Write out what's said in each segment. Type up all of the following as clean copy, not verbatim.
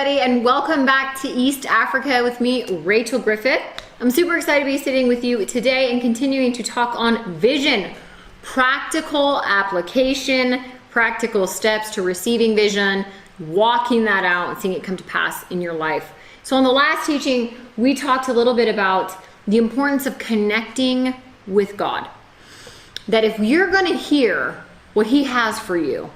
everybody, and welcome back to East Africa with me, Rachel Griffith. I'm super excited to be sitting with you today and continuing to talk on vision, practical application, practical steps to receiving vision, walking that out and seeing it come to pass in your life. So in the last teaching, we talked a little bit about the importance of connecting with God. That if you're going to hear what He has for you,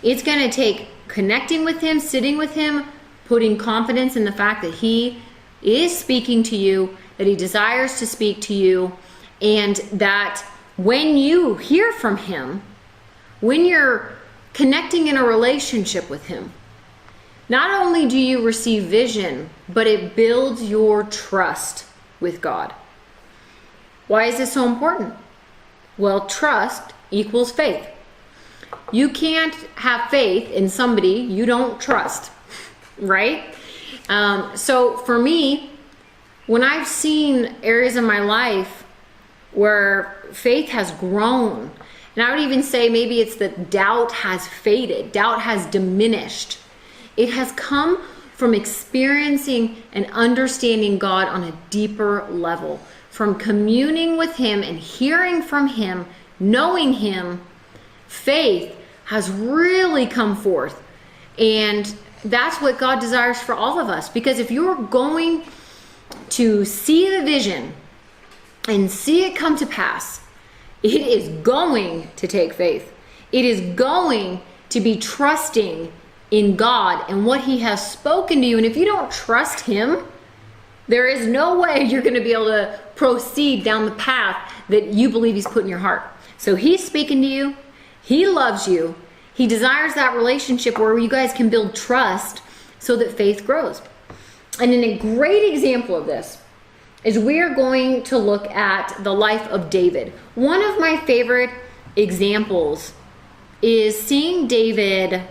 it's going to take connecting with Him, sitting with Him, putting confidence in the fact that He is speaking to you, that He desires to speak to you, and that when you hear from Him, when you're connecting in a relationship with Him, not only do you receive vision, but it builds your trust with God. Why is this so important? Well, trust equals faith. You can't have faith in somebody you don't trust, right? So for me, when I've seen areas in my life where faith has grown, and I would even say maybe it's that doubt has faded, doubt has diminished. It has come from experiencing and understanding God on a deeper level, from communing with Him and hearing from Him, knowing Him. Faith has really come forth, and that's what God desires for all of us. Because if you're going to see the vision and see it come to pass, it is going to take faith. It is going to be trusting in God and what He has spoken to you. And if you don't trust Him, there is no way you're going to be able to proceed down the path that you believe He's put in your heart. So He's speaking to you. He loves you. He desires that relationship where you guys can build trust so that faith grows. And in a great example of this is we are going to look at the life of David. One of my favorite examples is seeing David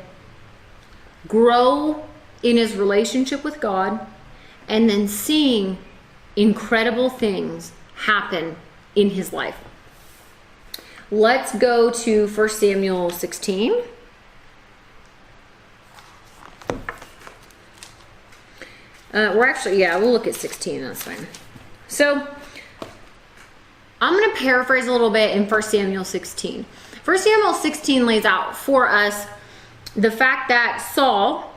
grow in his relationship with God and then seeing incredible things happen in his life. Let's go to 1 Samuel 16. We'll look at 16, that's fine. So, I'm going to paraphrase a little bit in 1 Samuel 16. 1 Samuel 16 lays out for us the fact that Saul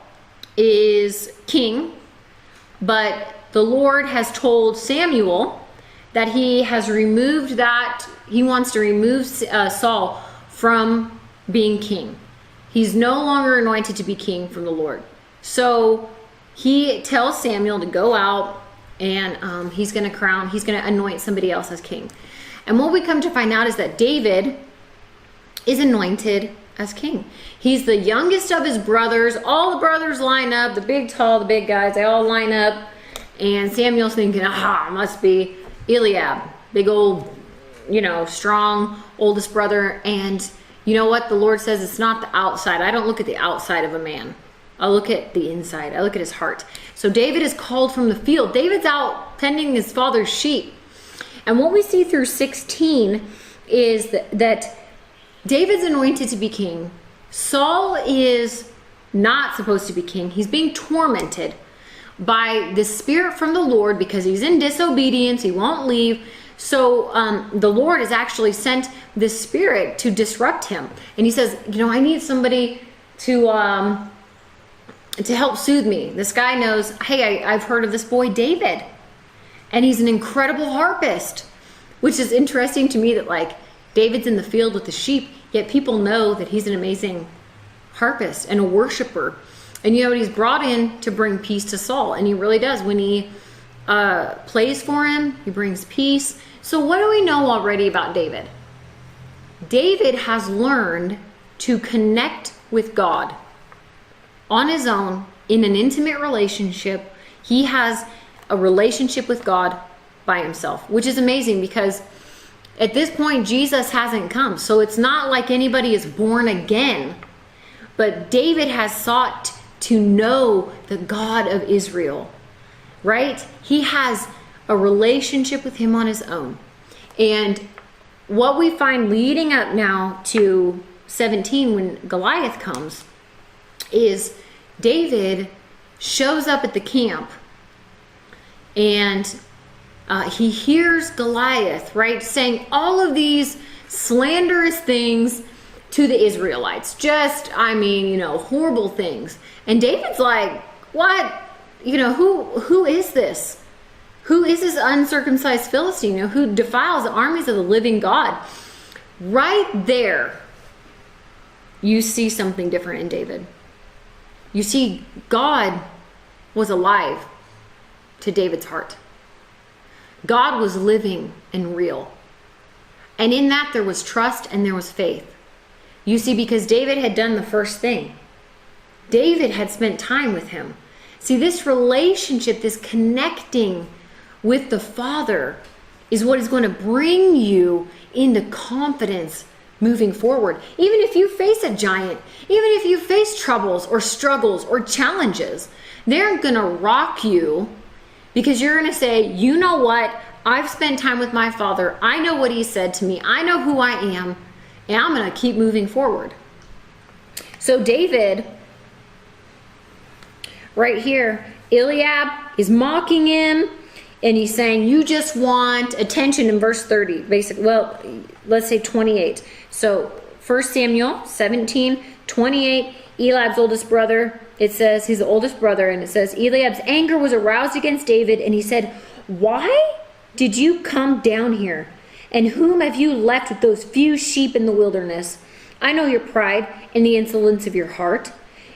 is king, but the Lord has told Samuel that He has removed that. He wants to remove Saul from being king. He's no longer anointed to be king from the Lord. So He tells Samuel to go out and he's going to anoint somebody else as king. And what we come to find out is that David is anointed as king. He's the youngest of his brothers. All the brothers line up, the big, tall, the big guys, they all line up. And Samuel's thinking, must be Eliab, big old, strong, oldest brother. And you know what? The Lord says it's not the outside. I don't look at the outside of a man. I look at the inside. I look at his heart. So David is called from the field. David's out tending his father's sheep. And what we see through 16 is that David's anointed to be king. Saul is not supposed to be king. He's being tormented by the spirit from the Lord because he's in disobedience. He won't leave. So the Lord has actually sent this spirit to disrupt him. And he says, I need somebody to help soothe me. This guy knows, hey, I've heard of this boy David, and he's an incredible harpist, which is interesting to me that David's in the field with the sheep, yet people know that he's an amazing harpist and a worshiper. And he's brought in to bring peace to Saul, and he really does. When he plays for him, he brings peace. So what do we know already about David? David has learned to connect with God on his own in an intimate relationship. He has a relationship with God by himself, which is amazing because at this point Jesus hasn't come. So it's not like anybody is born again, but David has sought to know the God of Israel, right? He has a relationship with Him on his own. And what we find leading up now to 17 when Goliath comes is David shows up at the camp, and he hears Goliath, right, saying all of these slanderous things to the Israelites. Just, horrible things. And David's like, what? Who is this? Who is this uncircumcised Philistine, who defiles the armies of the living God? Right there, you see something different in David. You see, God was alive to David's heart. God was living and real. And in that there was trust and there was faith. You see, because David had done the first thing. David had spent time with him. See, this relationship, this connecting with the Father is what is going to bring you into confidence moving forward. Even if you face a giant, even if you face troubles or struggles or challenges, they're going to rock you because you're going to say, you know what? I've spent time with my Father. I know what he said to me. I know who I am, and I'm going to keep moving forward. So David, right here, Eliab is mocking him, and he's saying, you just want attention in verse 30. Let's say 28. So 1 Samuel 17:28, Eliab's oldest brother, it says, he's the oldest brother, and it says, Eliab's anger was aroused against David, and he said, why did you come down here? And whom have you left with those few sheep in the wilderness? I know your pride and the insolence of your heart,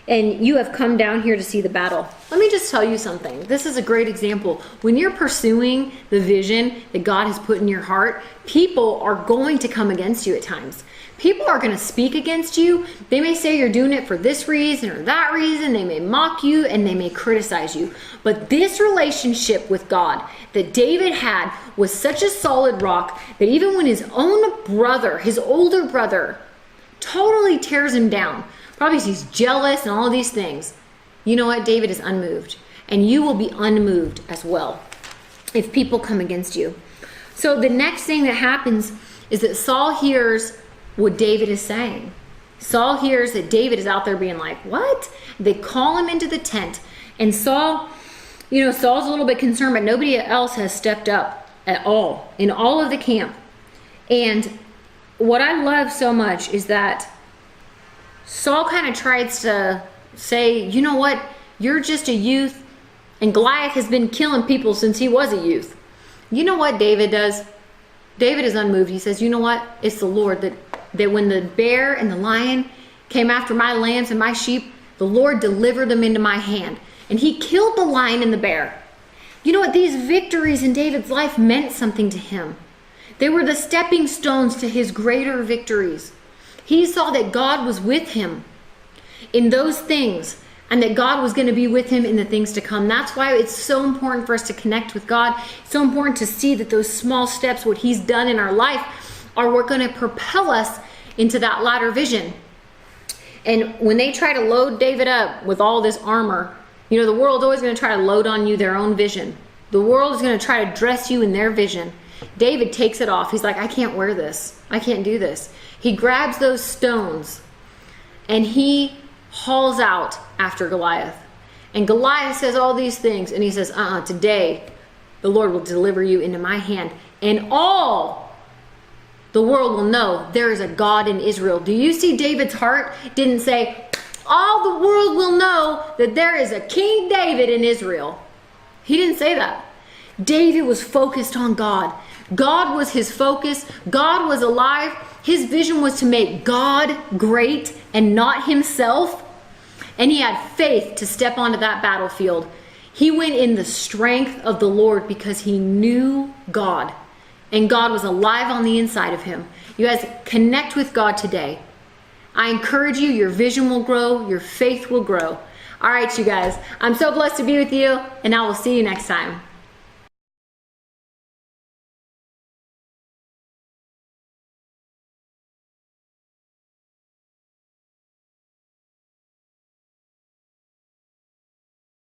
and you have come down here to see the battle. Let me just tell you something. This is a great example. When you're pursuing the vision that God has put in your heart, people are going to come against you at times. People are going to speak against you. They may say you're doing it for this reason or that reason. They may mock you and they may criticize you. But this relationship with God that David had was such a solid rock that even when his own brother, his older brother, totally tears him down, probably he's jealous and all of these things, you know what? David is unmoved. And you will be unmoved as well if people come against you. So the next thing that happens is that Saul hears what David is saying. Saul hears that David is out there being like, what? They call him into the tent. And Saul, Saul's a little bit concerned, but nobody else has stepped up at all in all of the camp. And what I love so much is that Saul kind of tries to say, you know what? You're just a youth, and Goliath has been killing people since he was a youth. You know what David does? David is unmoved. He says, you know what? It's the Lord that when the bear and the lion came after my lambs and my sheep, the Lord delivered them into my hand. And he killed the lion and the bear. You know what? These victories in David's life meant something to him. They were the stepping stones to his greater victories. He saw that God was with him in those things and that God was going to be with him in the things to come. That's why it's so important for us to connect with God. It's so important to see that those small steps, what he's done in our life, are what going to propel us into that latter vision. And when they try to load David up with all this armor, the world's always going to try to load on you their own vision. The world is going to try to dress you in their vision. David takes it off. He's like, I can't wear this. I can't do this. He grabs those stones and he hauls out after Goliath. And Goliath says all these things, and he says, today the Lord will deliver you into my hand, and all the world will know there is a God in Israel. Do you see David's heart? Didn't say, all the world will know that there is a King David in Israel. He didn't say that. David was focused on God. God was his focus. God was alive. His vision was to make God great and not himself. And he had faith to step onto that battlefield. He went in the strength of the Lord because he knew God. And God was alive on the inside of him. You guys, connect with God today. I encourage you, your vision will grow, your faith will grow. All right, you guys, I'm so blessed to be with you, and I will see you next time.